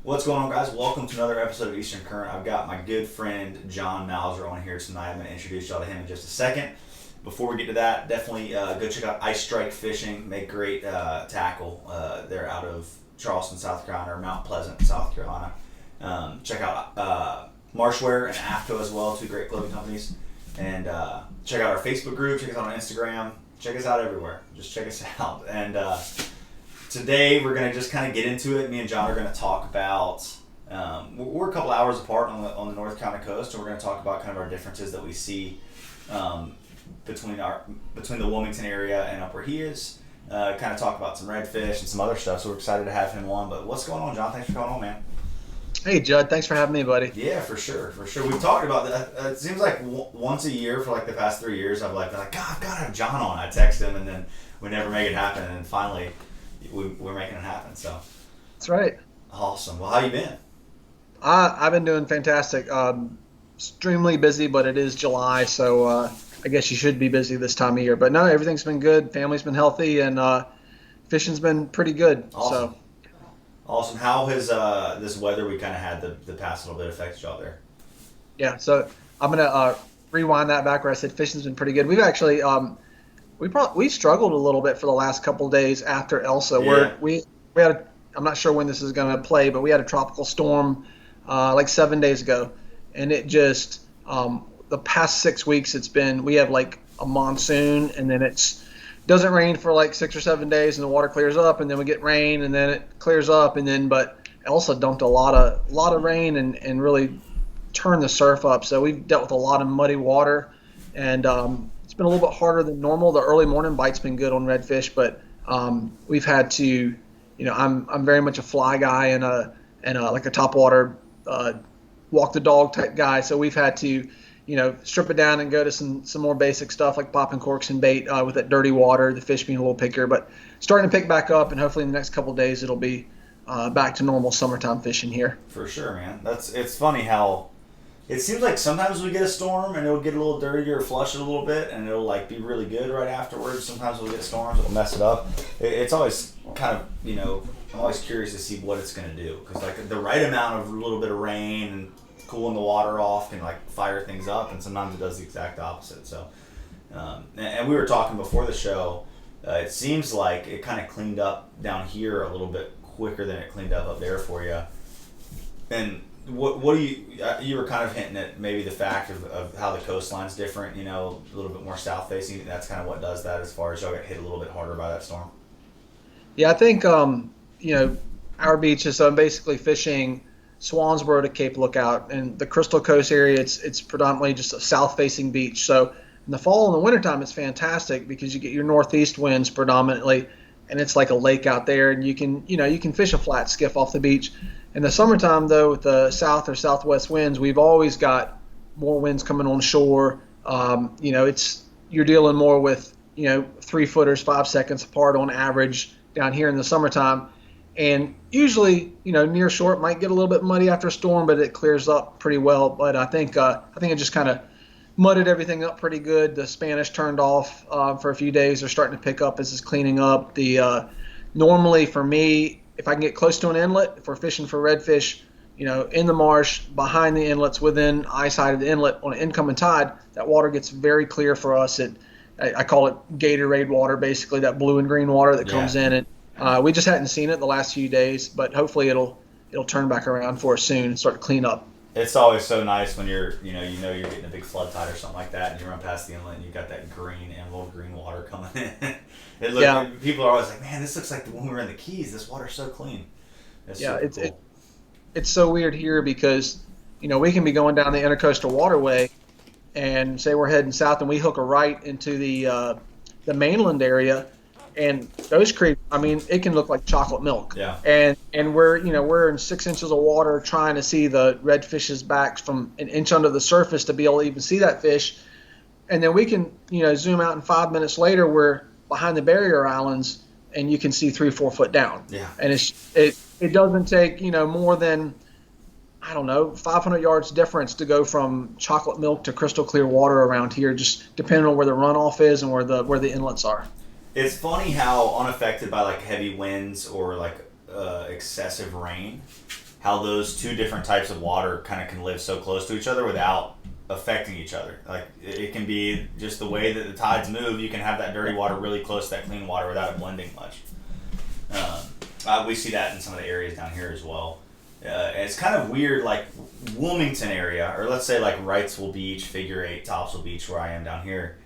What's going on, guys? Welcome to another episode of Eastern Current. I've got my good friend John Mauser on here tonight. I'm going to introduce y'all to him in just a second. Before we get to that, definitely go check out Ice Strike Fishing. Make great tackle. They're out of Charleston, South Carolina, or Mount Pleasant, South Carolina. Check out Marshwear and AFTO as well, two great clothing companies. And check out our Facebook group. Check us out on Instagram. Check us out everywhere. Just check us out. And today we're going to just kind of get into it. Me and John are going to talk about, we're a couple hours apart on the North Carolina coast, and we're going to talk about kind of our differences that we see between the Wilmington area and up where he is. Kind of talk about some redfish and some other stuff, so we're excited to have him on. But what's going on, John? Thanks for coming on, man. Hey, Jud. Thanks for having me, buddy. Yeah, for sure. We've talked about that. It seems like once a year for like the past 3 years, I've been like, God, I've got to have John on. I text him, and then we never make it happen, and then finally we're making it happen. So that's right. Awesome. Well, how you been? I've been doing fantastic. Extremely busy, but it is July, so I guess you should be busy this time of year. But no, everything's been good. Family's been healthy, and fishing's been pretty good. Awesome. So. Awesome. How has this weather we kind of had the past little bit affected y'all there? Yeah, so I'm gonna rewind that back where I said fishing's been pretty good. We've actually we struggled a little bit for the last couple of days after Elsa. Yeah. We had I'm not sure when this is gonna play, but we had a tropical storm like 7 days ago, and it just the past 6 weeks we have like a monsoon, and then it's doesn't rain for like 6 or 7 days, and the water clears up, and then we get rain, and then it clears up, and then but Elsa dumped a lot of rain and really turned the surf up. So we've dealt with a lot of muddy water, and it's been a little bit harder than normal. The early morning bite's been good on redfish, but we've had to, I'm very much a fly guy and like a topwater walk the dog type guy. So we've had to strip it down and go to some more basic stuff like popping corks and bait with that dirty water, the fish being a little pickier, but starting to pick back up, and hopefully in the next couple of days it'll be back to normal summertime fishing here. For sure, man. It's funny how it seems like sometimes we get a storm and it'll get a little dirtier or flush it a little bit, and it'll like be really good right afterwards. Sometimes we'll get storms that'll mess it up. It's always kind of, I'm always curious to see what it's going to do, because like the right amount of a little bit of rain and cooling the water off can like fire things up, and sometimes it does the exact opposite. So and we were talking before the show, it seems like it kind of cleaned up down here a little bit quicker than it cleaned up there for you. And what do you were kind of hinting at maybe the fact of how the coastline's different, a little bit more south facing. That's kind of what does that, as far as y'all get hit a little bit harder by that storm. Yeah, I think our beaches, so I'm basically fishing Swansboro to Cape Lookout, and the Crystal Coast area, it's predominantly just a south-facing beach. So in the fall and the wintertime, it's fantastic because you get your northeast winds predominantly, and it's like a lake out there, and you can fish a flat skiff off the beach. In the summertime, though, with the south or southwest winds, we've always got more winds coming on shore. You're dealing more with 3-footers 5 seconds apart on average down here in the summertime. And usually, near shore it might get a little bit muddy after a storm, but it clears up pretty well. But I think it just kind of mudded everything up pretty good. The Spanish turned off for a few days. They're starting to pick up as it's cleaning up. Normally for me, if I can get close to an inlet, if we're fishing for redfish, in the marsh, behind the inlets, within eyesight of the inlet on an incoming tide, that water gets very clear for us. I call it Gatorade water, basically, that blue and green water that comes in. And we just hadn't seen it the last few days, but hopefully it'll turn back around for us soon and start to clean up. It's always so nice when you're you're getting a big flood tide or something like that, and you run past the inlet and you got that green, emerald green water coming in. People are always like, man, this looks like when we were in the Keys. This water's so clean. It's so weird here because we can be going down the intercoastal waterway, and say we're heading south, and we hook a right into the mainland area. And those creeks, it can look like chocolate milk. Yeah. And we're in 6 inches of water trying to see the redfish's backs from an inch under the surface to be able to even see that fish. And then we can, zoom out, and 5 minutes later we're behind the barrier islands, and you can see 3-4 foot down. Yeah. And it doesn't take more than 500 yards difference to go from chocolate milk to crystal clear water around here, just depending on where the runoff is and where the inlets are. It's funny how unaffected by like heavy winds or like excessive rain, how those two different types of water kind of can live so close to each other without affecting each other. Like it can be just the way that the tides move. You can have that dirty water really close to that clean water without it blending much. We see that in some of the areas down here as well. It's kind of weird, like Wilmington area, or let's say like Wrightsville Beach, Figure 8, Topsail Beach, where I am down here,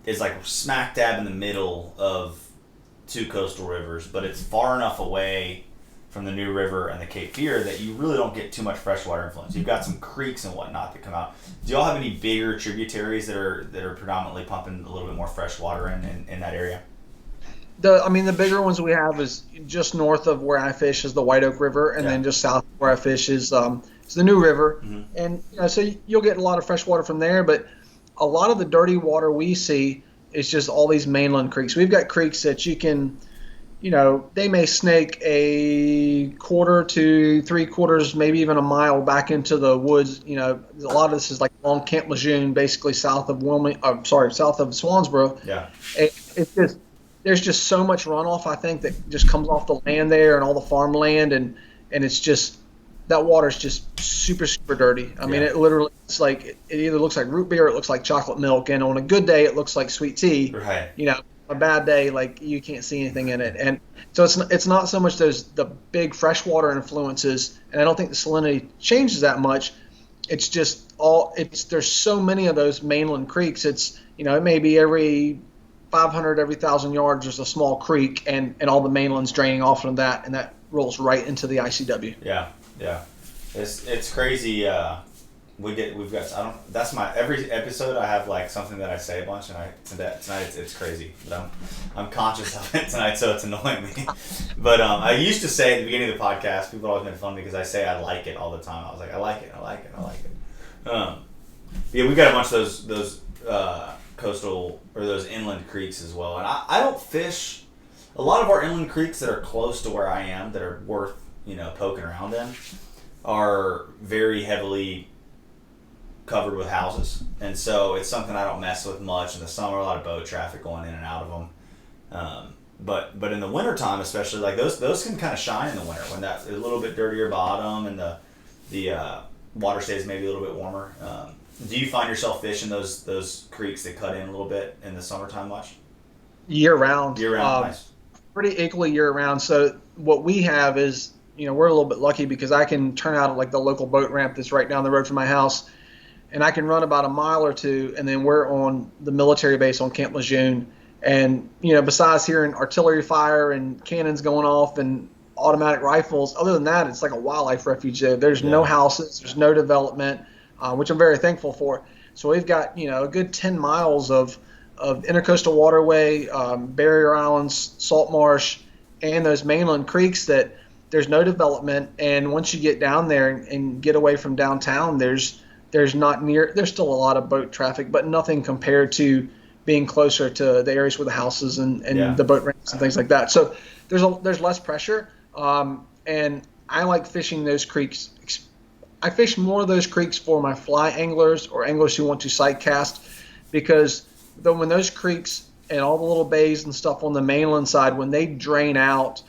is like smack dab in the middle of two coastal rivers, but it's far enough away from the New River and the Cape Fear that you really don't get too much freshwater influence. You've got some creeks and whatnot that come out. Do y'all have any bigger tributaries that are predominantly pumping a little bit more fresh water in that area? The bigger ones we have is just north of where I fish is the White Oak River, and then just south of where I fish is the New River. Mm-hmm. And so you'll get a lot of fresh water from there, but a lot of the dirty water we see is just all these mainland creeks. We've got creeks that you can, they may snake a quarter to 3/4, maybe even a mile back into the woods. A lot of this is like along Camp Lejeune, basically south of south of Swansboro. Yeah. It's just, there's just so much runoff, I think, that just comes off the land there and all the farmland, and it's just, that water's just super, super dirty. I mean, it literally, it's like, it either looks like root beer or it looks like chocolate milk, and on a good day, it looks like sweet tea. Right. A bad day, like, you can't see anything in it. And so it's not so much the big freshwater influences, and I don't think the salinity changes that much. It's just there's so many of those mainland creeks. It's, it may be every 500, every 1,000 yards, there's a small creek, and all the mainland's draining off from that, and that rolls right into the ICW. Yeah. It's crazy. That's my every episode. I have like something that I say a bunch, and tonight it's crazy, but I'm conscious of it tonight, so it's annoying me. But I used to say at the beginning of the podcast, people always made fun of me because I say I like it all the time. I was like, I like it. Yeah, we got a bunch of those coastal or those inland creeks as well, and I don't fish a lot of our inland creeks that are close to where I am that are worth poking around in are very heavily covered with houses, and so it's something I don't mess with much in the summer. A lot of boat traffic going in and out of them, but in the wintertime especially, like those can kind of shine in the winter when that's a little bit dirtier bottom and the water stays maybe a little bit warmer. Do you find yourself fishing those creeks that cut in a little bit in the summertime much? Year round. Nice. Pretty equally year round. So what we have is, we're a little bit lucky because I can turn out at like the local boat ramp that's right down the road from my house, and I can run about a mile or two, and then we're on the military base on Camp Lejeune. And, besides hearing artillery fire and cannons going off and automatic rifles, other than that, it's like a wildlife refuge there. There's no houses, there's no development, which I'm very thankful for. So we've got, a good 10 miles of intercoastal waterway, barrier islands, salt marsh, and those mainland creeks that there's no development. And once you get down there and get away from downtown, there's still a lot of boat traffic, but nothing compared to being closer to the areas with the houses and the boat ramps and things like that. So there's less pressure. And I like fishing those creeks. I fish more of those creeks for my fly anglers or anglers who want to sight cast, because when those creeks and all the little bays and stuff on the mainland side, when they drain out,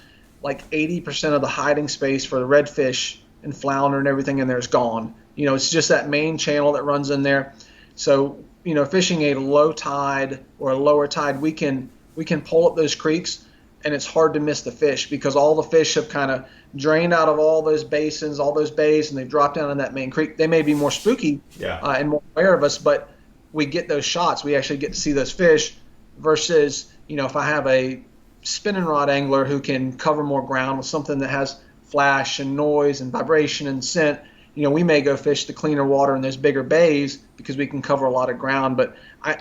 like 80% of the hiding space for the redfish and flounder and everything in there is gone. It's just that main channel that runs in there. So, fishing a low tide or a lower tide, we can pull up those creeks, and it's hard to miss the fish because all the fish have kind of drained out of all those basins, all those bays, and they drop down in that main creek. They may be more spooky and more aware of us, but we get those shots. We actually get to see those fish versus, if I have a spinning rod angler who can cover more ground with something that has flash and noise and vibration and scent, we may go fish the cleaner water in those bigger bays because we can cover a lot of ground. But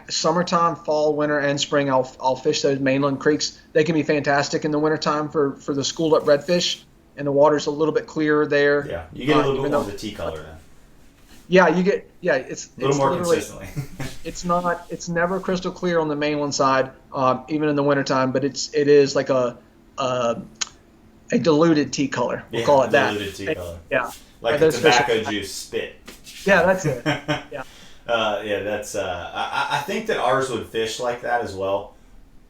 summertime, fall, winter, and spring, I'll fish those mainland creeks. They can be fantastic in the wintertime for the schooled up redfish, and the water's a little bit clearer there. Yeah, you get a little bit more of the tea color then. Yeah, it's a little more consistently. It's never crystal clear on the mainland side, even in the wintertime, but it is like a diluted tea color. We'll call it that. Diluted tea color. Yeah. Like the tobacco juice spit. Yeah, that's it. Yeah. That's. I think that ours would fish like that as well.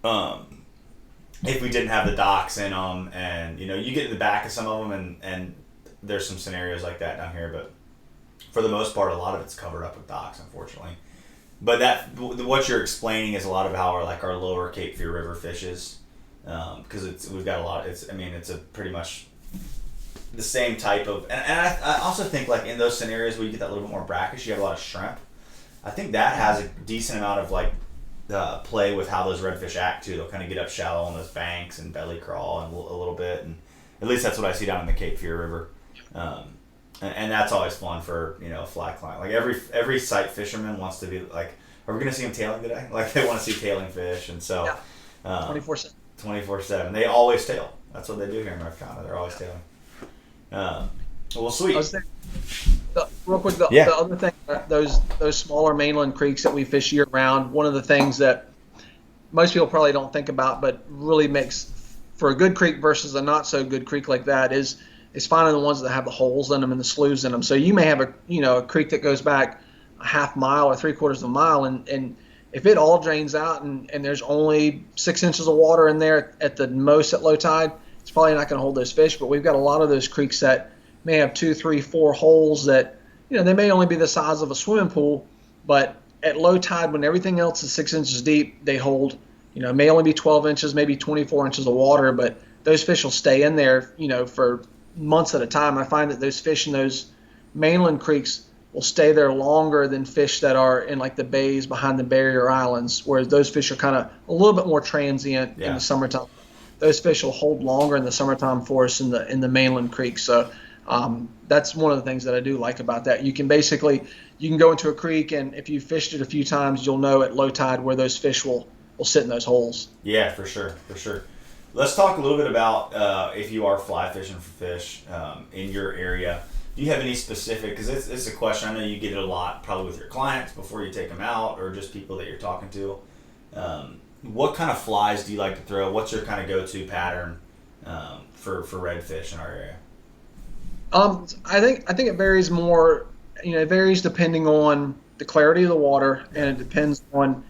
If we didn't have the docks in them, and you get to the back of some of them, and there's some scenarios like that down here, but for the most part, a lot of it's covered up with docks, unfortunately. But what you're explaining is a lot of how our lower Cape Fear River fishes, because we've got a lot. It's a pretty much the same type of, and I also think like in those scenarios where you get that little bit more brackish, you have a lot of shrimp. I think that has a decent amount of like play with how those redfish act too. They'll kind of get up shallow on those banks and belly crawl and a little bit, and at least that's what I see down in the Cape Fear River. And that's always fun for a fly client. Like every sight fisherman wants to be like, are we going to see them tailing today? Like they want to see tailing fish, and so 24/7. 24/7. They always tail. That's what they do here in North Carolina. They're always tailing. Well, sweet. Real quick, the other thing, those smaller mainland creeks that we fish year round. One of the things that most people probably don't think about, but really makes for a good creek versus a not so good creek like that is finding the ones that have the holes in them and the sloughs in them. So you may have a creek that goes back a half mile or 3/4 of a mile, and if it all drains out and there's only 6 inches of water in there at the most at low tide, it's probably not going to hold those fish. But we've got a lot of those creeks that may have 2, 3, 4 holes that they may only be the size of a swimming pool, but at low tide when everything else is 6 inches deep, they hold may only be 12 inches, maybe 24 inches of water, but those fish will stay in there for months at a time. I find that those fish in those mainland creeks will stay there longer than fish that are in like the bays behind the barrier islands, whereas those fish are kind of a little bit more transient in the summertime. Those fish will hold longer in the summertime for us in the mainland creeks. So that's one of the things that I do like about that. You can go into a creek, and if you fished it a few times, you'll know at low tide where those fish will sit in those holes. Yeah, for sure. Let's talk a little bit about if you are fly fishing for fish in your area. Do you have any specific, because it's a question, I know you get it a lot probably with your clients before you take them out or just people that you're talking to. What kind of flies do you like to throw? What's your kind of go-to pattern for redfish in our area? I think it varies more. It varies depending on the clarity of the water, and it depends on,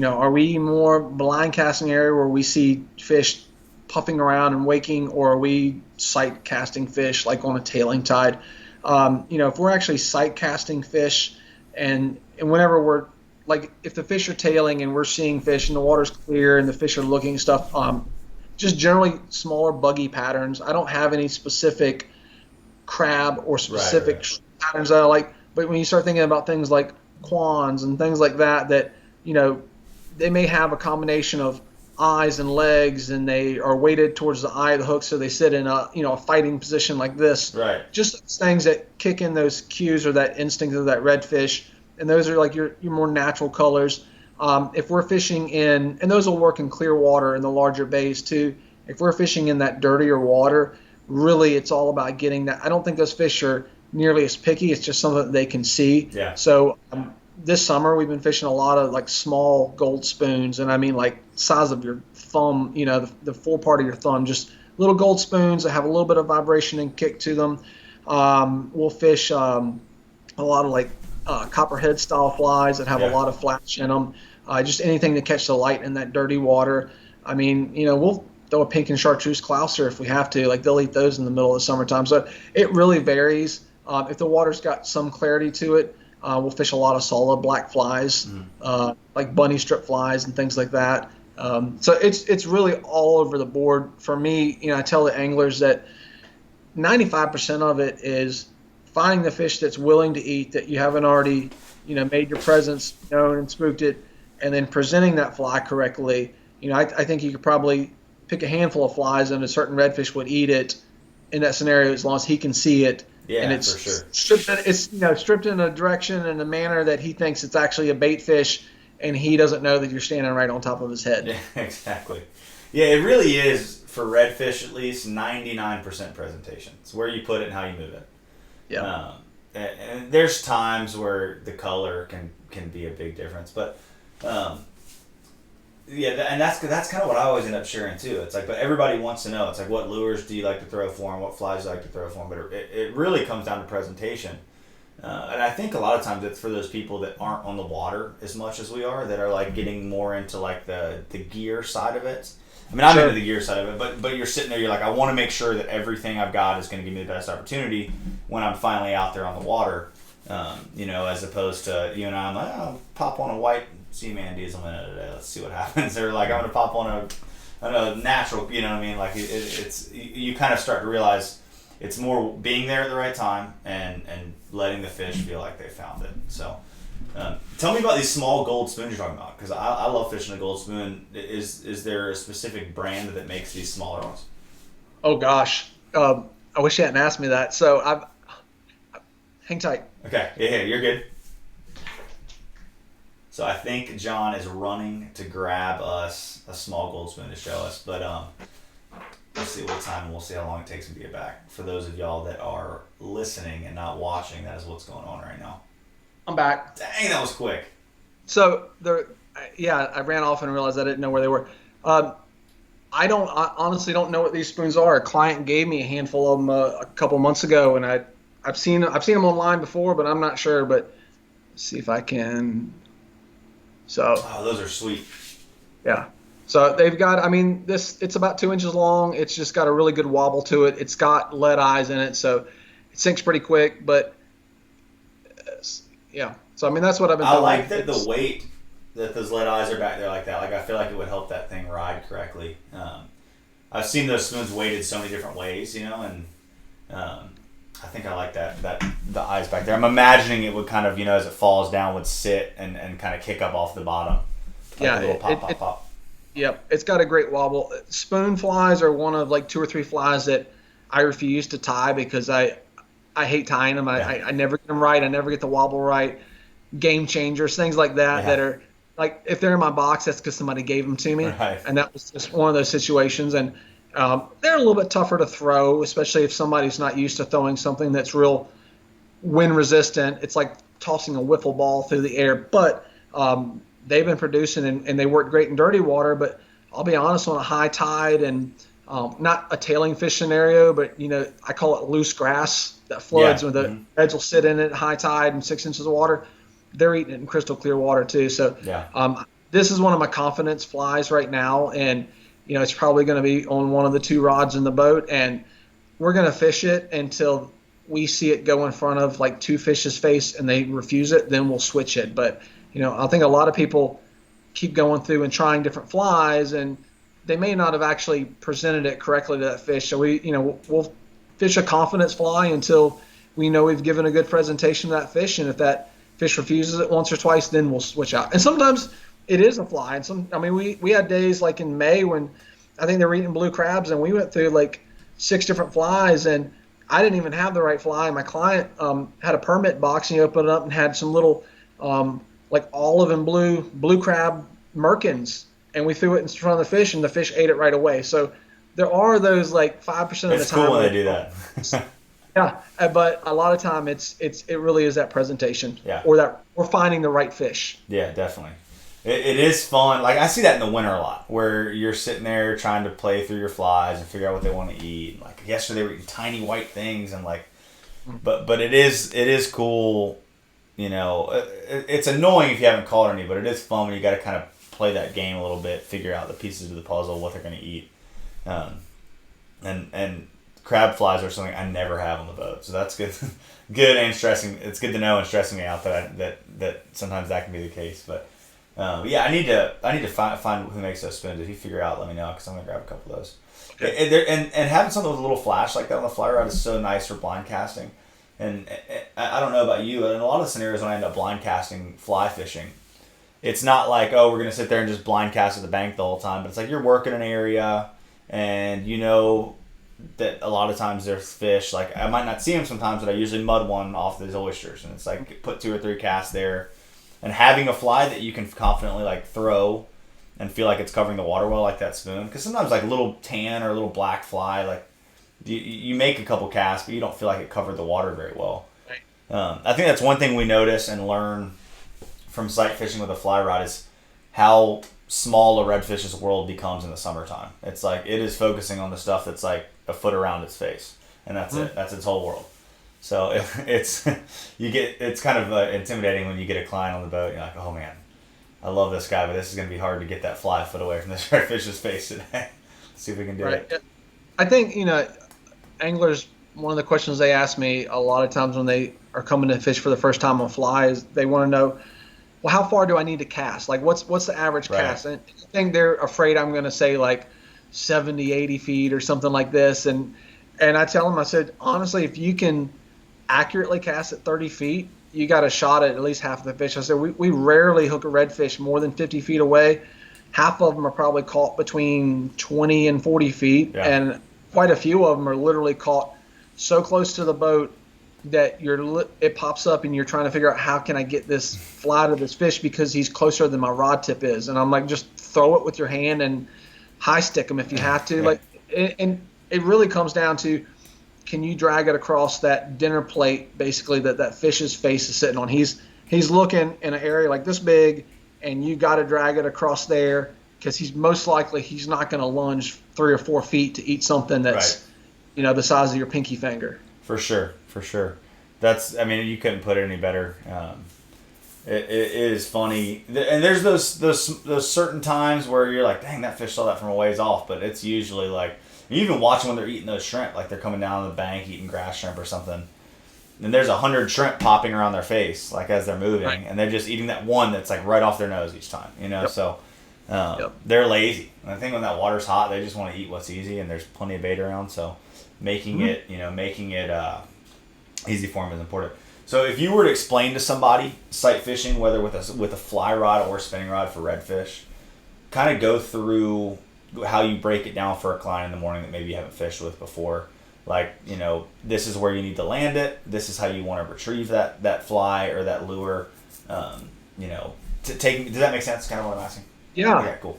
are we more blind casting area where we see fish puffing around and waking, or are we sight casting fish like on a tailing tide? If we're actually sight casting fish, and whenever we're like, if the fish are tailing and we're seeing fish and the water's clear and the fish are looking stuff, just generally smaller buggy patterns. I don't have any specific crab or specific patterns that I like, but when you start thinking about things like quans and things like that they may have a combination of eyes and legs, and they are weighted towards the eye of the hook, so they sit in a fighting position like this. Right. Just things that kick in those cues or that instinct of that redfish, and those are like your more natural colors. If we're fishing and those will work in clear water in the larger bays too. If we're fishing in that dirtier water, really it's all about getting that. I don't think those fish are nearly as picky. It's just something that they can see. Yeah. So this summer we've been fishing a lot of like small gold spoons, and I mean like size of your thumb, the full part of your thumb, just little gold spoons that have a little bit of vibration and kick to them. We'll fish a lot of like copperhead style flies that have a lot of flash in them. Just anything to catch the light in that dirty water. I mean, we'll throw a pink and chartreuse clouser if we have to. Like they'll eat those in the middle of the summertime. So it really varies. If the water's got some clarity to it, we'll fish a lot of solid black flies, like bunny strip flies and things like that. So it's really all over the board. For me, I tell the anglers that 95% of it is finding the fish that's willing to eat, that you haven't already, made your presence known and spooked it, and then presenting that fly correctly. I think you could probably pick a handful of flies and a certain redfish would eat it in that scenario as long as he can see it. Yeah, and it's for sure. Stripped in a direction and a manner that he thinks it's actually a bait fish, and he doesn't know that you're standing right on top of his head. Yeah, exactly. Yeah, it really is, for redfish at least, 99% presentation. It's where you put it and how you move it. Yeah. And there's times where the color can be a big difference, but and that's kind of what I always end up sharing too. It's like, but everybody wants to know. It's like, what lures do you like to throw for them? What flies do you like to throw for them? But it really comes down to presentation. And I think a lot of times it's for those people that aren't on the water as much as we are, that are like getting more into like the gear side of it. I mean, I'm Sure. into the gear side of it, but you're sitting there, you're like, I want to make sure that everything I've got is going to give me the best opportunity when I'm finally out there on the water. As opposed to you and I'm like, oh, I'll pop on a white Seaman diesel minute today. Let's see what happens. Or like, I'm going to pop on a natural. You know what I mean? Like it's you kind of start to realize it's more being there at the right time and letting the fish feel like they found it. So. Tell me about these small gold spoons you're talking about, because I love fishing a gold spoon. Is there a specific brand that makes these smaller ones? Oh gosh, I wish you hadn't asked me that. So hang tight. Okay, yeah, you're good. So I think John is running to grab us a small gold spoon to show us, but we'll see what time and we'll see how long it takes him to get back. For those of y'all that are listening and not watching, that is what's going on right now. I'm back. Dang, that was quick. So I ran off and realized I didn't know where they were. I honestly don't know what these spoons are. A client gave me a handful of them a couple months ago, and I've seen them online before, but I'm not sure. But let's see if I can. So. Oh, those are sweet. Yeah. So they've got. I mean, it's about 2 inches long. It's just got a really good wobble to it. It's got lead eyes in it, so it sinks pretty quick. But yeah. So I mean, that's what I've been. I like that the weight that those lead eyes are back there like that. Like I feel like it would help that thing ride correctly. I've seen those spoons weighted so many different ways, and I think I like that the eyes back there. I'm imagining it would kind of, as it falls down, would sit and kind of kick up off the bottom. Like yeah, a little pop. Yep, it's got a great wobble. Spoon flies are one of like 2 or 3 flies that I refuse to tie because I hate tying them. I never get them right. I never get the wobble right. Game changers, things like that that are like, if they're in my box, that's because somebody gave them to me. Right. And that was just one of those situations. And they're a little bit tougher to throw, especially if somebody's not used to throwing something that's real wind resistant. It's like tossing a wiffle ball through the air. But they've been producing and they work great in dirty water. But I'll be honest, on a high tide and not a tailing fish scenario, but I call it loose grass that floods when the edge will sit in it at high tide and 6 inches of water. They're eating it in crystal clear water too. So this is one of my confidence flies right now, and it's probably going to be on one of the 2 rods in the boat, and we're going to fish it until we see it go in front of like 2 fish's face and they refuse it. Then we'll switch it. But I think a lot of people keep going through and trying different flies, and they may not have actually presented it correctly to that fish. So we'll fish a confidence fly until we know we've given a good presentation to that fish, and if that fish refuses it once or twice, then we'll switch out. And sometimes it is a fly. And we had days like in May when I think they were eating blue crabs, and we went through like 6 different flies, and I didn't even have the right fly. My client had a permit box, and he opened it up and had some little like olive and blue crab merkins, and we threw it in front of the fish, and the fish ate it right away. So there are those like 5% of the time. It's cool when they do that. Yeah, but a lot of time it really is that presentation, or that we're finding the right fish. Yeah, definitely. It is fun. Like I see that in the winter a lot, where you're sitting there trying to play through your flies and figure out what they want to eat. Like yesterday, they were eating tiny white things, and like, but it is cool. It's annoying if you haven't caught any, but it is fun when you got to kind of play that game a little bit, figure out the pieces of the puzzle, what they're going to eat, and crab flies are something I never have on the boat, so that's good. Good and stressing. It's good to know and stressing me out that sometimes that can be the case. But I need to find who makes those spoons. If you figure out, let me know, because I'm gonna grab a couple of those. Okay. And having something with a little flash like that on the fly rod is so nice for blind casting. And I don't know about you, but in a lot of the scenarios when I end up blind casting fly fishing, it's not like, oh, we're gonna sit there and just blind cast at the bank the whole time. But it's like you're working an area, and that a lot of times there's fish. Like I might not see them sometimes, but I usually mud one off these oysters, and it's like put 2 or 3 casts there, and having a fly that you can confidently like throw and feel like it's covering the water well, like that spoon. Because sometimes like a little tan or a little black fly, like you make a couple casts, but you don't feel like it covered the water very well. Right. I think that's one thing we notice and learn from sight fishing with a fly rod is how small a redfish's world becomes in the summertime. It's like it is focusing on the stuff that's like a foot around its face, and that's it. That's its whole world. So it's kind of intimidating when you get a client on the boat. You're like, oh man, I love this guy, but this is going to be hard to get that fly foot away from this redfish's face today. Let's see if we can do it. I think, anglers, one of the questions they ask me a lot of times when they are coming to fish for the first time on fly is they want to know, well, how far do I need to cast? Like, what's the average cast? And I think they're afraid I'm going to say like 70, 80 feet or something like this. And I tell them, I said, honestly, if you can accurately cast at 30 feet, you got a shot at least half of the fish. I said, we rarely hook a redfish more than 50 feet away. Half of them are probably caught between 20 and 40 feet. Yeah. And quite a few of them are literally caught so close to the boat that it pops up and you're trying to figure out how can I get this fly to this fish because he's closer than my rod tip is. And I'm like, just throw it with your hand and high stick him if you have to. Like, and it really comes down to, can you drag it across that dinner plate, basically, that fish's face is sitting on? He's looking in an area like this big, and you got to drag it across there because he's most likely he's not going to lunge 3 or 4 feet to eat something that's the size of your pinky finger. For sure. You couldn't put it any better. It is funny, and there's those certain times where you're like, dang, that fish saw that from a ways off, but it's usually like, you even watch when they're eating those shrimp, like they're coming down the bank eating grass shrimp or something, and there's 100 shrimp popping around their face like as they're moving, and they're just eating that one that's like right off their nose each time, So they're lazy. And I think when that water's hot, they just want to eat what's easy, and there's plenty of bait around, so making it easy for them is important. So if you were to explain to somebody sight fishing, whether with a fly rod or spinning rod for redfish, kind of go through how you break it down for a client in the morning that maybe you haven't fished with before. Like, this is where you need to land it. This is how you want to retrieve that fly or that lure. Does that make sense? Kind of what I'm asking. Yeah. Yeah. Cool.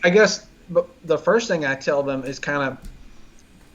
I guess the first thing I tell them is kind of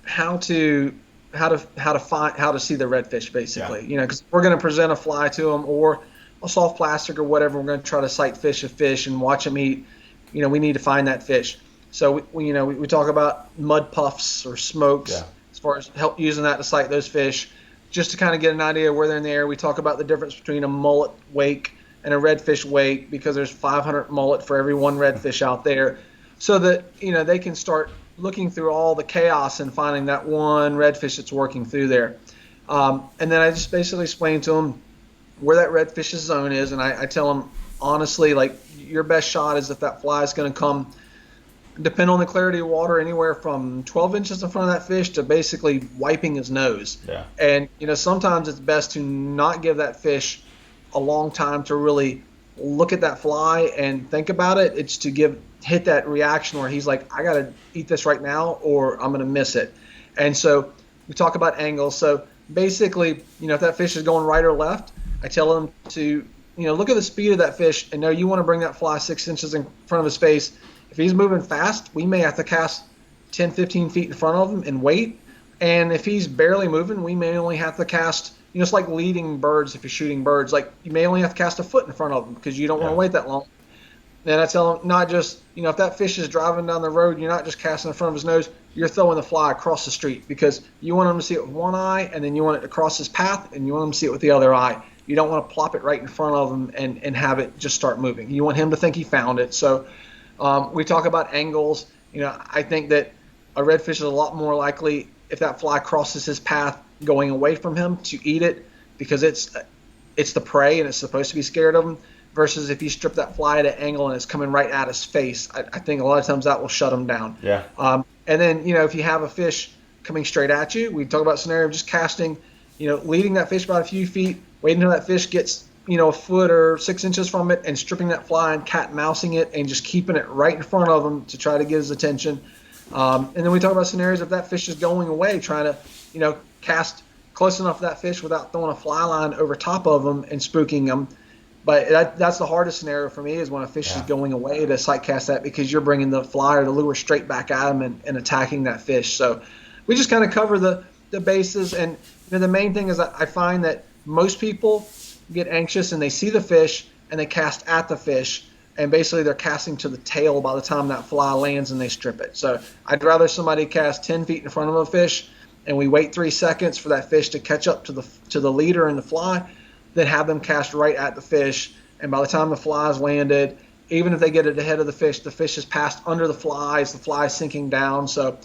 how to see the redfish, basically. Because we're going to present a fly to them or a soft plastic or whatever. We're going to try to sight fish a fish and watch them eat. We need to find that fish. So we talk about mud puffs or smokes as far as help using that to sight those fish, just to kind of get an idea of where they're in the air. We talk about the difference between a mullet wake and a redfish wake because there's 500 mullet for every one redfish out there, so that they can start looking through all the chaos and finding that one redfish that's working through there. And then I just basically explain to them where that redfish's zone is, and I tell them honestly, like, your best shot is if that fly is going to come, depend on the clarity of water, anywhere from 12 inches in front of that fish to basically wiping his nose. Yeah. And sometimes it's best to not give that fish a long time to really look at that fly and think about it. It's to hit that reaction where he's like, I got to eat this right now or I'm going to miss it. And so we talk about angles. So basically, if that fish is going right or left, I tell him to, look at the speed of that fish and know you want to bring that fly 6 inches in front of his face. If he's moving fast, we may have to cast 10, 15 feet in front of him and wait. And if he's barely moving, we may only have to cast, it's like leading birds if you're shooting birds. Like, you may only have to cast a foot in front of them because you don't want to wait that long. Then I tell him, not just, if that fish is driving down the road, you're not just casting in front of his nose, you're throwing the fly across the street because you want him to see it with one eye and then you want it to cross his path and you want him to see it with the other eye. You don't want to plop it right in front of him and have it just start moving. You want him to think he found it. So we talk about angles. I think that a redfish is a lot more likely if that fly crosses his path going away from him to eat it because it's the prey and it's supposed to be scared of him, versus if you strip that fly at an angle and it's coming right at his face. I think a lot of times that will shut him down. Yeah. And then, if you have a fish coming straight at you, we talk about scenario of just casting, leading that fish about a few feet, waiting until that fish gets, a foot or 6 inches from it and stripping that fly and cat mousing it and just keeping it right in front of him to try to get his attention. And then we talk about scenarios if that fish is going away, trying to, cast close enough to that fish without throwing a fly line over top of them and spooking them. But that's the hardest scenario for me is when a fish is going away to sight cast that because you're bringing the fly or the lure straight back at him and attacking that fish. So we just kind of cover the bases. And the main thing is that I find that most people get anxious and they see the fish and they cast at the fish. And basically they're casting to the tail by the time that fly lands and they strip it. So I'd rather somebody cast 10 feet in front of a fish and we wait 3 seconds for that fish to catch up to the leader and the fly, then have them cast right at the fish. And by the time the fly's landed even if they get it ahead of the fish is passed under the fly is sinking down. So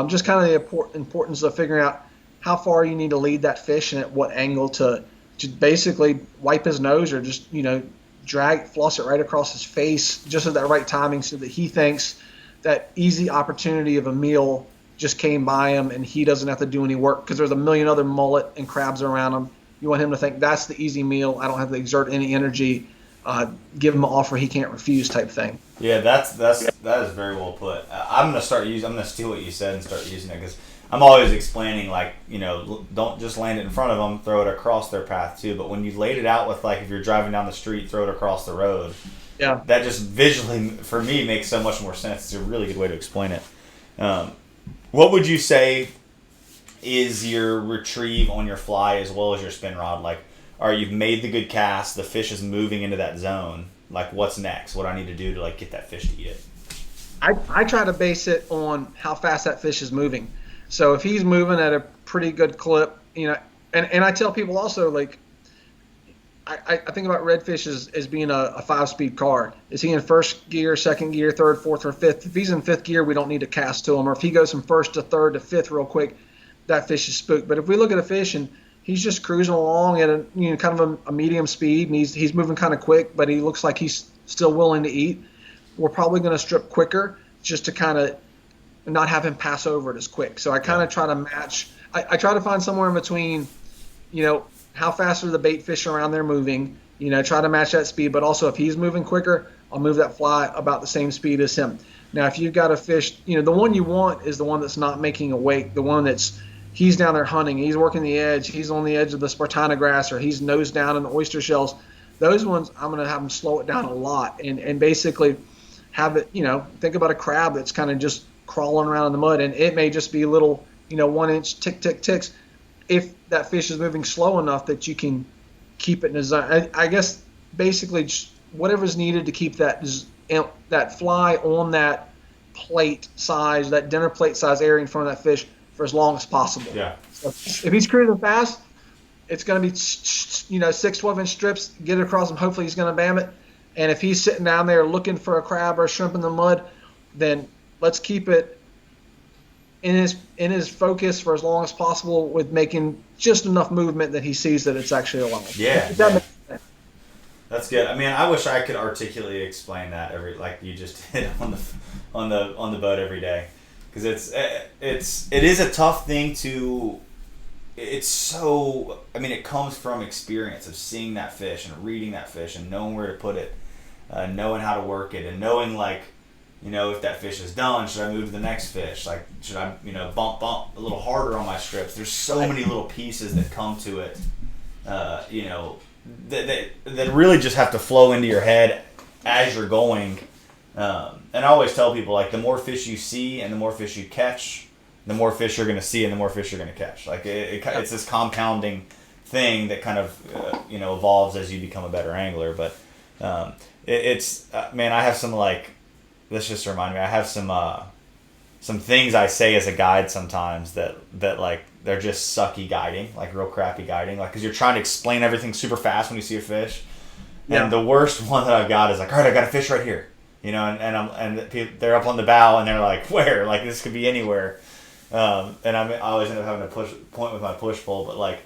just kind of the importance of figuring out how far you need to lead that fish and at what angle to basically wipe his nose or just, floss it right across his face just at that right timing so that he thinks that easy opportunity of a meal just came by him and he doesn't have to do any work because there's a million other mullet and crabs around him. You want him to think that's the easy meal. I don't have to exert any energy. Give him an offer he can't refuse type thing. Yeah, that is very well put. I'm gonna steal what you said and start using it because I'm always explaining don't just land it in front of them, throw it across their path too. But when you laid it out with if you're driving down the street, throw it across the road. Yeah. That just visually for me makes so much more sense. It's a really good way to explain it. What would you say is your retrieve on your fly as well as your spin rod? You've made the good cast, the fish is moving into that zone. What's next? What do I need to do to get that fish to eat it? I try to base it on how fast that fish is moving. So if he's moving at a pretty good clip, and I tell people also I think about Redfish as being a 5-speed car. Is he in first gear, second gear, third, fourth, or fifth? If he's in fifth gear, we don't need to cast to him. Or if he goes from first to third to fifth real quick, that fish is spooked. But if we look at a fish and he's just cruising along at kind of a medium speed, and he's moving kind of quick, but he looks like he's still willing to eat, we're probably going to strip quicker just to kind of not have him pass over it as quick. So I kind of try to match. I try to find somewhere in between, how fast are the bait fish around there moving, try to match that speed. But also if he's moving quicker, I'll move that fly about the same speed as him. Now, if you've got a fish, the one you want is the one that's not making a wake, the one he's down there hunting, he's working the edge, he's on the edge of the Spartina grass, or he's nose down in the oyster shells. Those ones, I'm going to have them slow it down a lot and basically have it, think about a crab that's kind of just crawling around in the mud, and it may just be little, 1-inch tick, tick, ticks. If that fish is moving slow enough that you can keep it in a zone. I guess basically just whatever's needed to keep that fly on that plate size, that dinner plate size area in front of that fish for as long as possible. Yeah. So if he's cruising fast, it's going to be 6 12-inch strips, get it across him. Hopefully he's going to bam it. And if he's sitting down there looking for a crab or a shrimp in the mud, then let's keep it in his focus for as long as possible with making just enough movement that he sees that it's actually alive. Yeah. That's good. I mean, I wish I could articulately explain that like you just did on the boat every day, because it is a tough thing to. It's so. I mean, it comes from experience of seeing that fish and reading that fish and knowing where to put it, knowing how to work it, and knowing if that fish is done, should I move to the next fish? Should I bump a little harder on my strips? There's so many little pieces that come to it, that really just have to flow into your head as you're going. And I always tell people, the more fish you see and the more fish you catch, the more fish you're going to see and the more fish you're going to catch. It's this compounding thing that kind of evolves as you become a better angler. But man, I have some this just reminded me. I have some things I say as a guide sometimes that they're just sucky guiding, real crappy guiding, because you're trying to explain everything super fast when you see a fish. Yeah. And the worst one that I've got is all right, I got a fish right here, and they're up on the bow and they're like, where? This could be anywhere. And I always end up having to point with my push pole, but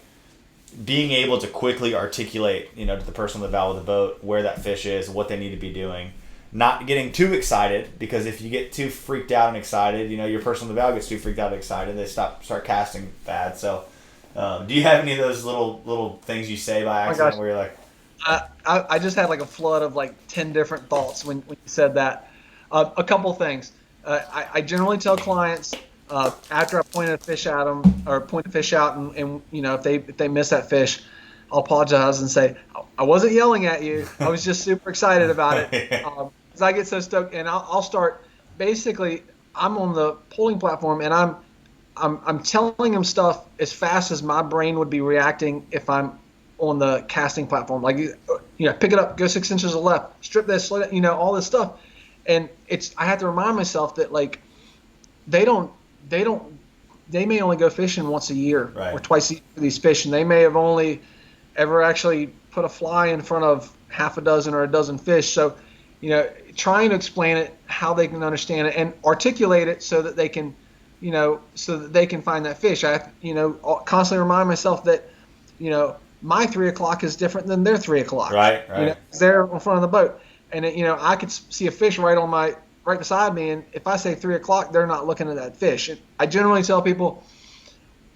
being able to quickly articulate, to the person on the bow of the boat where that fish is, what they need to be doing. Not getting too excited, because if you get too freaked out and excited, your person on the bow gets too freaked out and excited, they start casting bad. So, do you have any of those little things you say by accident where you're like? I just had a flood of 10 different thoughts when you said that. A couple things. I generally tell clients after I point a fish at them or point a fish out, and if they miss that fish, I'll apologize and say I wasn't yelling at you. I was just super excited about it. Because I get so stoked, and I'll start. Basically, I'm on the pulling platform, and I'm telling them stuff as fast as my brain would be reacting if I'm on the casting platform. Pick it up, go 6 inches to the left, strip this, slow down, all this stuff. And I have to remind myself that they may only go fishing once a year, right, or twice a year for these fish, and they may have only ever actually put a fly in front of half a dozen or a dozen fish. So trying to explain it how they can understand it and articulate it so that they can, find that fish. I, constantly remind myself that, my 3 o'clock is different than their 3 o'clock. Right. 'Cause they're in front of the boat, and I could see a fish right beside me, and if I say 3 o'clock, they're not looking at that fish. And I generally tell people,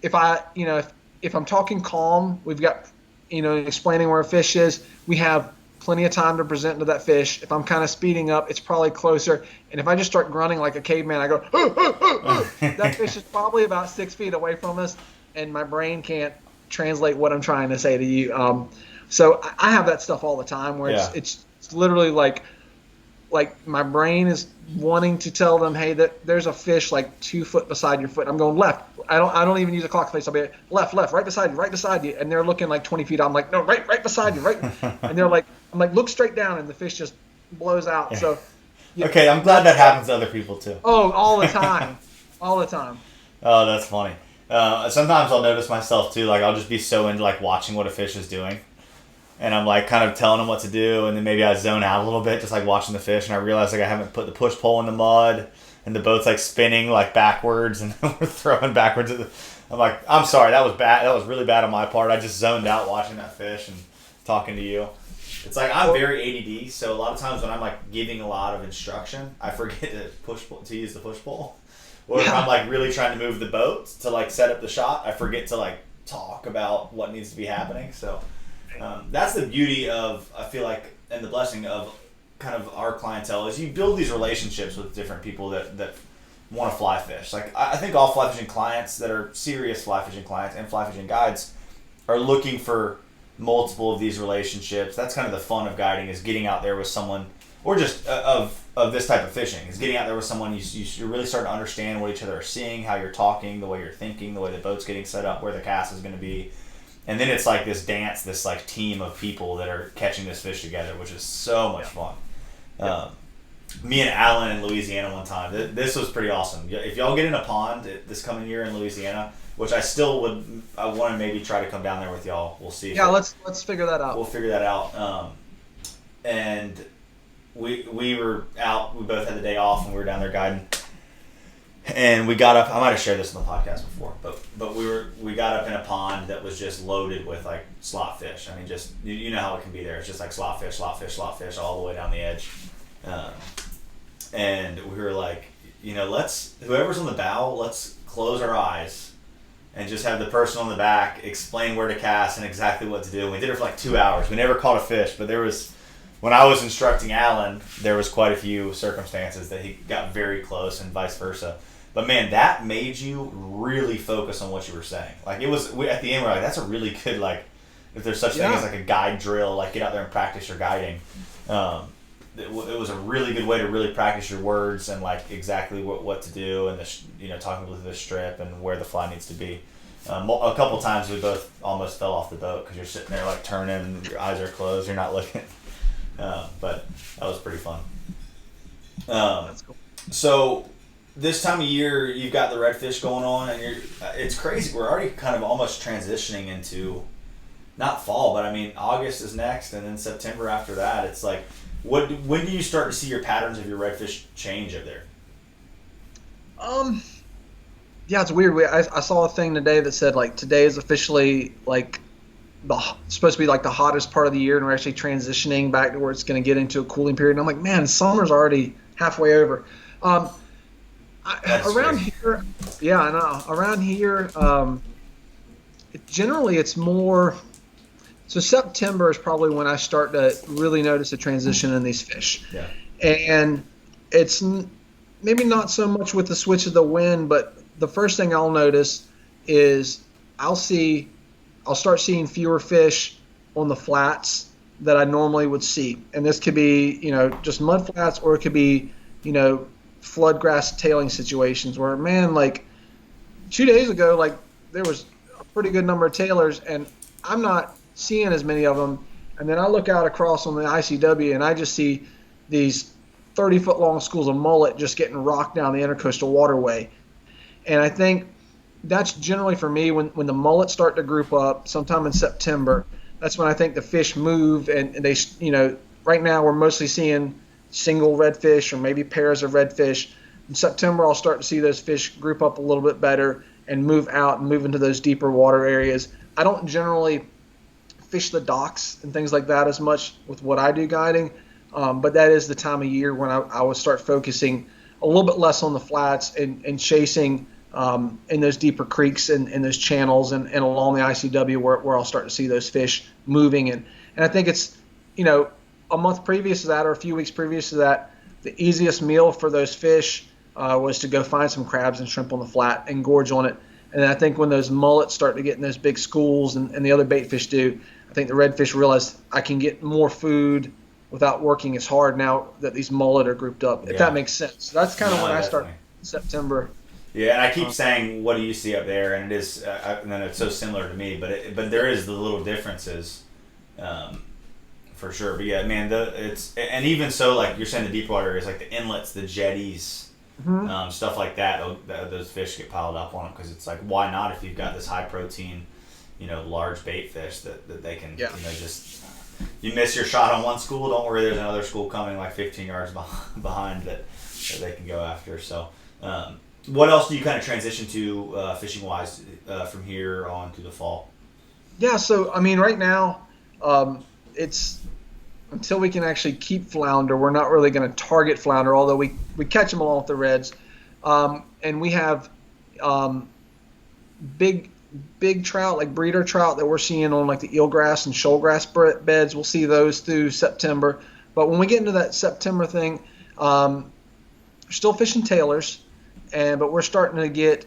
if I'm talking calm, we've got, explaining where a fish is, we have plenty of time to present to that fish. If I'm kind of speeding up, it's probably closer. And if I just start grunting like a caveman, I go, "Hoo, hoo, hoo, hoo." That fish is probably about 6 feet away from us, and my brain can't translate what I'm trying to say to you. So I have that stuff all the time where it's literally like my brain is wanting to tell them, hey, there's a fish like 2 foot beside your foot. I'm going left. I don't even use a clock face. I'll be left, right beside you. And they're looking like 20 feet. I'm like, no, right beside you, right. And they're like, I'm like, look straight down, and the fish just blows out. So. Yeah. Okay, I'm glad that happens to other people too. Oh, all the time, all the time. Oh, that's funny. Sometimes I'll notice myself too. Like I'll just be so into like watching what a fish is doing. And I'm like kind of telling them what to do, and then maybe I zone out a little bit, just like watching the fish, and I realize like I haven't put the push pole in the mud, and the boat's like spinning like backwards, and we're throwing backwards at the. I'm like, I'm sorry, that was bad. That was really bad on my part. I just zoned out watching that fish and talking to you. It's like I'm very ADD, so a lot of times when I'm like giving a lot of instruction, I forget to use the push pole, or if I'm like really trying to move the boat to like set up the shot, I forget to like talk about what needs to be happening. So. That's the beauty of, I feel like, and the blessing of kind of our clientele is you build these relationships with different people that want to fly fish. Like I think all fly fishing clients that are serious fly fishing clients and fly fishing guides are looking for multiple of these relationships. That's kind of the fun of guiding, is getting out there with someone, or just of this type of fishing, is getting out there with someone you really start to understand what each other are seeing, how you're talking, the way you're thinking, the way the boat's getting set up, where the cast is going to be. And then it's like this dance, this like team of people that are catching this fish together, which is so much fun. Me and Alan in Louisiana one time, this was pretty awesome. If y'all get in a pond this coming year in Louisiana, which I want to maybe try to come down there with y'all. We'll see. Yeah, let's figure that out. We'll figure that out. And we were out. We both had the day off, and we were down there guiding. And we got up. I might have shared this on the podcast before, but we got up in a pond that was just loaded with like slot fish. I mean, just you know how it can be there. It's just like slot fish all the way down the edge. And we were like, whoever's on the bow, let's close our eyes and just have the person on the back explain where to cast and exactly what to do. And we did it for like 2 hours. We never caught a fish, but when I was instructing Alan, there was quite a few circumstances that he got very close and vice versa. But man, that made you really focus on what you were saying. Like at the end, we're like, that's a really good, like, if there's such thing as like a guide drill, like get out there and practice your guiding. It was a really good way to really practice your words and like exactly what to do, and talking with the strip and where the fly needs to be. A couple times we both almost fell off the boat because you're sitting there like turning, and your eyes are closed, you're not looking. But that was pretty fun. That's cool. So this time of year, you've got the redfish going on, and it's crazy. We're already kind of almost transitioning into not fall, but I mean August is next, and then September after that. It's like, when do you start to see your patterns of your redfish change up there? Yeah, it's weird. I saw a thing today that said like today is officially like supposed to be like the hottest part of the year, and we're actually transitioning back to where it's going to get into a cooling period. And I'm like, man, summer's already halfway over. Around here, yeah, I know. Around here, generally it's more. So September is probably when I start to really notice a transition in these fish. Yeah. And it's maybe not so much with the switch of the wind, but the first thing I'll notice is I'll start seeing fewer fish on the flats that I normally would see. And this could be, just mud flats, or it could be, flood grass tailing situations where, man, like 2 days ago, like there was a pretty good number of tailers, and I'm not seeing as many of them. And then I look out across on the ICW, and I just see these 30-foot long schools of mullet just getting rocked down the intercoastal waterway. And I think that's generally for me when the mullets start to group up sometime in September. That's when I think the fish move, and they, right now we're mostly seeing single redfish or maybe pairs of redfish. In September, I'll start to see those fish group up a little bit better and move out and move into those deeper water areas. I don't generally fish the docks and things like that as much with what I do guiding, but that is the time of year when I would start focusing a little bit less on the flats and chasing in those deeper creeks and those channels and along the ICW where I'll start to see those fish moving. And I think it's, a month previous to that or a few weeks previous to that, the easiest meal for those fish was to go find some crabs and shrimp on the flat and gorge on it. And I think when those mullets start to get in those big schools and the other bait fish do, I think the redfish realize I can get more food without working as hard now that these mullet are grouped up, if that makes sense. That's kind of when I start in September. Yeah, and I keep saying, what do you see up there? And it is, and then it's so similar to me, but there is the little differences, for sure. But yeah, man, and even so, like you're saying, the deep water areas, like the inlets, the jetties, stuff like that, those fish get piled up on them because it's like, why not if you've got this high protein, large bait fish that they can, just, you miss your shot on one school, don't worry, there's another school coming like 15 yards behind that they can go after. So, what else do you kind of transition to fishing wise from here on to the fall? Yeah, so I mean, right now, it's until we can actually keep flounder, we're not really going to target flounder, although we catch them along with the reds. And we have big trout, like breeder trout that we're seeing on like the eelgrass and shoalgrass beds. We'll see those through September. But when we get into that September thing, we're still fishing tailors, but we're starting to get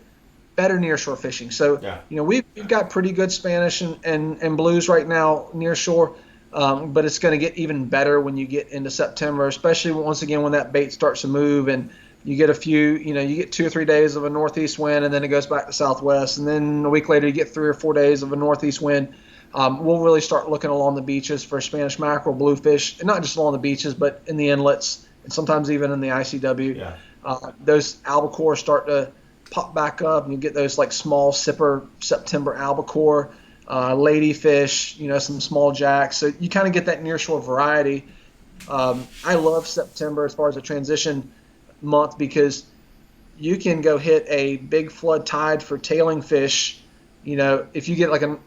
better nearshore fishing. So, we've got pretty good Spanish and blues right now nearshore. But it's going to get even better when you get into September, especially once again when that bait starts to move and you get you get 2 or 3 days of a northeast wind and then it goes back to southwest, and then a week later you get 3 or 4 days of a northeast wind. We'll really start looking along the beaches for Spanish mackerel, bluefish, and not just along the beaches, but in the inlets and sometimes even in the ICW. Yeah. Those albacore start to pop back up, and you get those like small sipper September albacore. Ladyfish, some small jacks. So you kind of get that nearshore variety. I love September as far as a transition month because you can go hit a big flood tide for tailing fish. If you get like a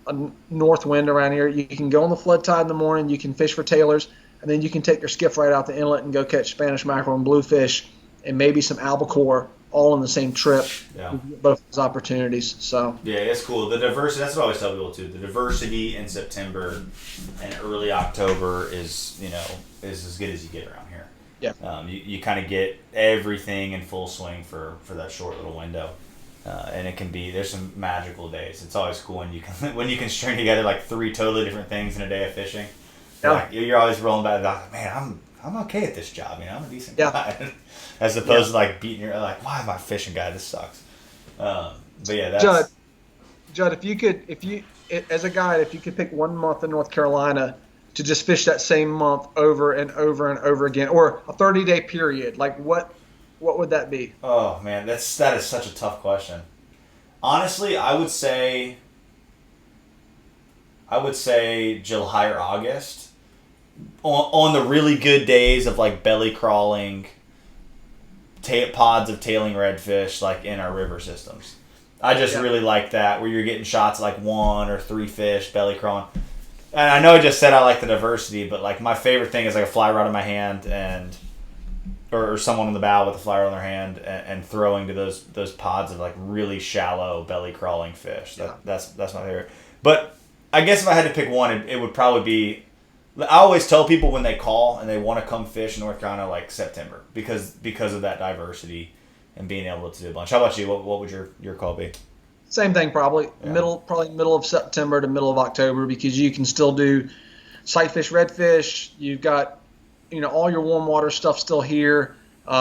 north wind around here, you can go on the flood tide in the morning, you can fish for tailors, and then you can take your skiff right out the inlet and go catch Spanish mackerel and bluefish and maybe some albacore all in the same trip. Yeah. Both those opportunities. So yeah, it's cool. The diversity, that's what I always tell people too. The diversity in September and early October is as good as you get around here. Yeah. You kind of get everything in full swing for that short little window. And there's some magical days. It's always cool when you can string together like 3 totally different things in a day of fishing. Yeah. Like, you're always rolling back like, man, I'm okay at this job. I'm a decent guy. As opposed to like beating your like, why am I a fishing guy? This sucks. But yeah, that's Jud, if you as a guide, if you could pick 1 month in North Carolina to just fish that same month over and over and over again, or a 30-day period, like what would that be? Oh man, that is such a tough question. Honestly, I would say July or August. On the really good days of like belly crawling, pods of tailing redfish like in our river systems. I just really like that, where you're getting shots like 1 or 3 fish belly crawling. And I know I just said I like the diversity, but like my favorite thing is like a fly rod in my hand or someone on the bow with a fly rod in their hand and throwing to those pods of like really shallow belly crawling fish. That's my favorite. But I guess if I had to pick one, it would probably be. I always tell people when they call and they want to come fish in North Carolina like September because of that diversity and being able to do a bunch. How about you? What would your call be? Same thing, probably middle of September to middle of October, because you can still do sightfish, redfish. You've got all your warm water stuff still here. You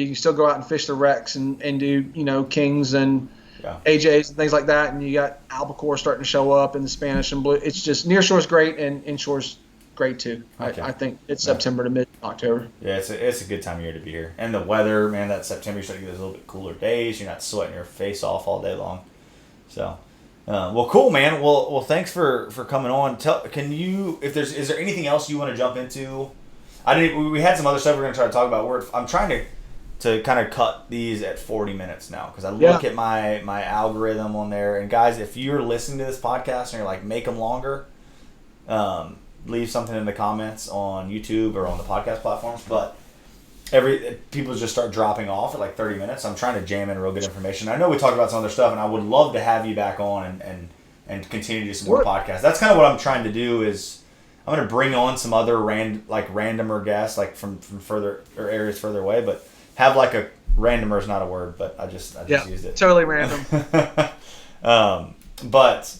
can still go out and fish the wrecks and do kings and AJs and things like that. And you got albacore starting to show up in the Spanish and blue. It's just nearshore's great and inshore's great too. Okay. I think it's September to mid-October. Yeah, it's a good time of year to be here. And the weather, man, that September you're starting to get those little bit cooler days. You're not sweating your face off all day long. So, well, cool, man. Well, thanks for coming on. Is there anything else you want to jump into? We had some other stuff we're going to try to talk about. I'm trying to kind of cut these at 40 minutes now because I look at my algorithm on there. And guys, if you're listening to this podcast and you're like, make them longer, leave something in the comments on YouTube or on the podcast platforms. But people just start dropping off at like 30 minutes. I'm trying to jam in real good information. I know we talked about some other stuff, and I would love to have you back on and continue to do some more podcasts. That's kind of what I'm trying to do is I'm going to bring on some other randomer guests like from further or areas further away, but have like a randomer is not a word, but I just used it. Totally random. But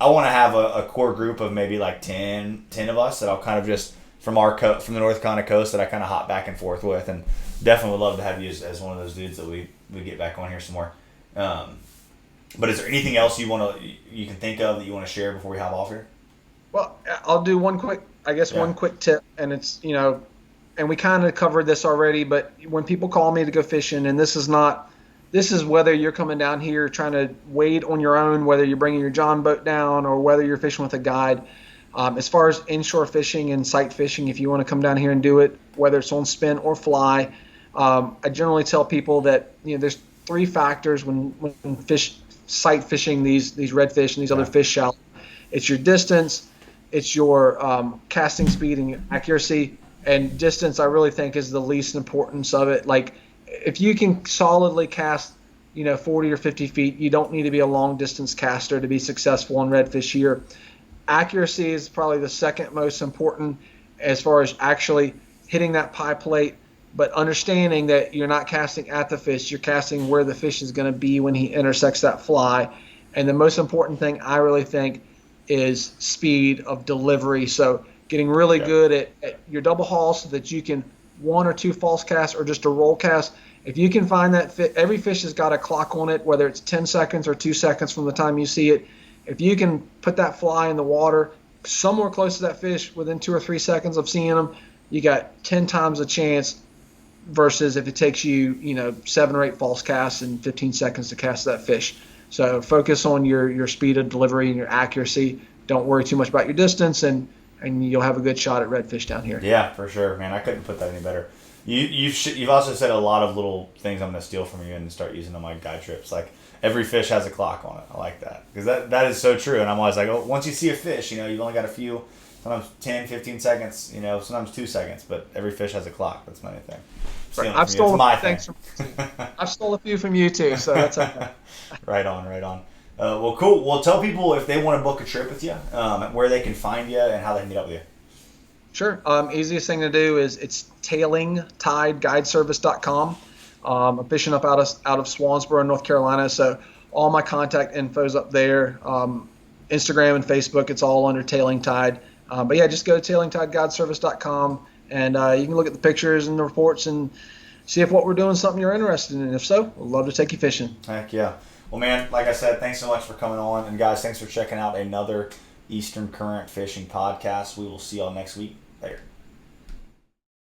I want to have a core group of maybe like 10 of us that I'll kind of just from the North Carolina coast that I kind of hop back and forth with, and definitely would love to have you as one of those dudes that we get back on here some more. But is there anything else you can think of that you want to share before we hop off here? Well, I'll do one quick tip, and it's, and we kind of covered this already, but when people call me to go fishing, and this is whether you're coming down here trying to wade on your own, whether you're bringing your John boat down or whether you're fishing with a guide. As far as inshore fishing and sight fishing, if you want to come down here and do it, whether it's on spin or fly, I generally tell people that there's 3 factors when sight fishing these redfish and these other fish shallow. It's your distance, it's your casting speed and your accuracy, and distance I really think is the least importance of it. Like if you can solidly cast 40 or 50 feet, you don't need to be a long distance caster to be successful in redfish here. Accuracy is probably the second most important as far as actually hitting that pie plate, but understanding that you're not casting at the fish, you're casting where the fish is going to be when he intersects that fly. And the most important thing I really think is speed of delivery. So getting really good at your double haul so that you can 1 or 2 false casts or just a roll cast. If you can find that every fish has got a clock on it, whether it's 10 seconds or 2 seconds from the time you see it. If you can put that fly in the water somewhere close to that fish within 2 or 3 seconds of seeing them, you got 10 times the chance versus if it takes you 7 or 8 false casts and 15 seconds to cast that fish. So focus on your speed of delivery and your accuracy. Don't worry too much about your distance, and you'll have a good shot at redfish down here. Yeah, for sure, man. I couldn't put that any better. You've also said a lot of little things I'm going to steal from you and start using on my guide trips. Like every fish has a clock on it. I like that because that is so true. And I'm always like, once you see a fish, you've only got a few, sometimes 10, 15 seconds, sometimes 2 seconds, but every fish has a clock. That's my thing. Right. I've stolen I've stole a few from you too, so that's okay. Right on. Well, cool. Well, tell people if they want to book a trip with you, where they can find you and how they can meet up with you. Sure. Easiest thing to do is it's tailingtideguideservice.com. I'm fishing up out of Swansboro, North Carolina, so all my contact info's up there. Instagram and Facebook, it's all under Tailing Tide. But yeah, just go to tailingtideguideservice.com and you can look at the pictures and the reports and see if what we're doing is something you're interested in. And if so, we'd love to take you fishing. Heck yeah. Well, man, like I said, thanks so much for coming on. And guys, thanks for checking out another Eastern Current Fishing podcast. We will see y'all next week. Later.